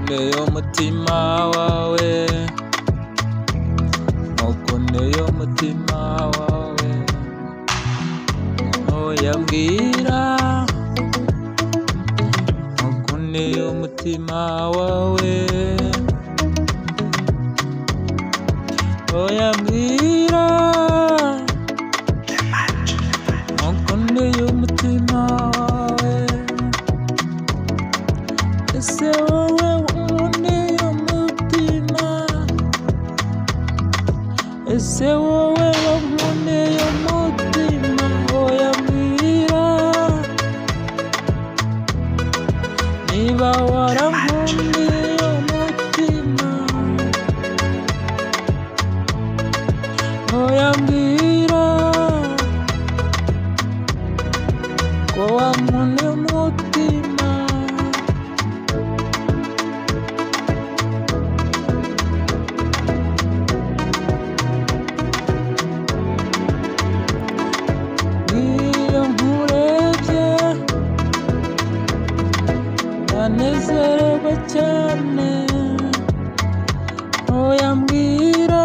ntukuneye umutima wawe, ntukuneye umutima wawe, oya mbwira ntukuneye umutima wawe, oya mbwira ntukuneye umutima wawe. Ese wowe wankuneye umutima, ese wowe wankuneye umutima, oya mbwira niba warankuneye umutima, oya mbwira ko wankuneye umutima. Iyo nkurebye ndanezererwa cyane, oya mbwira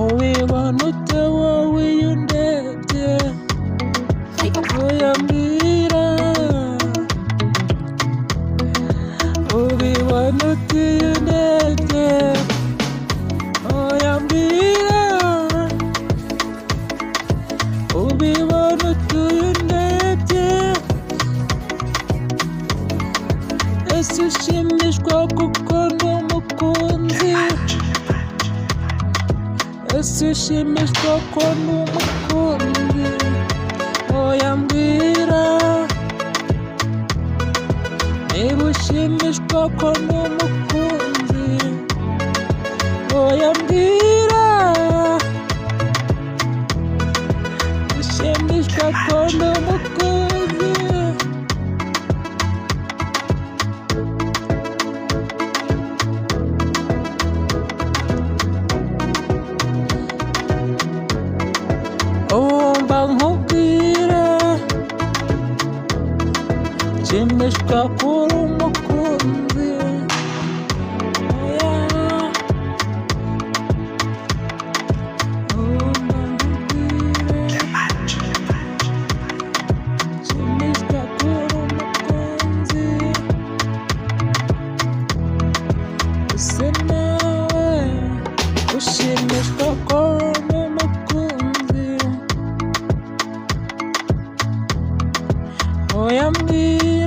ubibona ute wowe iyo undebye, oya mbwira ubibona ute iyo undebye, oya mbwira ubibona ute iyo undebye. Ese ushimishwa kuko ndi umukunzi, ese ushimishwa ko ndi umukunzi, oya mbwira niba ushimishwa ko ndi umukunzi, oya mbwira ushimishwa ko ndi umukunzi. Umva nkubwire nshimishwa kuri umukunzi, oya umva nkubwire nshimishwa kuri umukunzi. Ese nawe ushimishwa ko ndi umukunzi, oya mbwira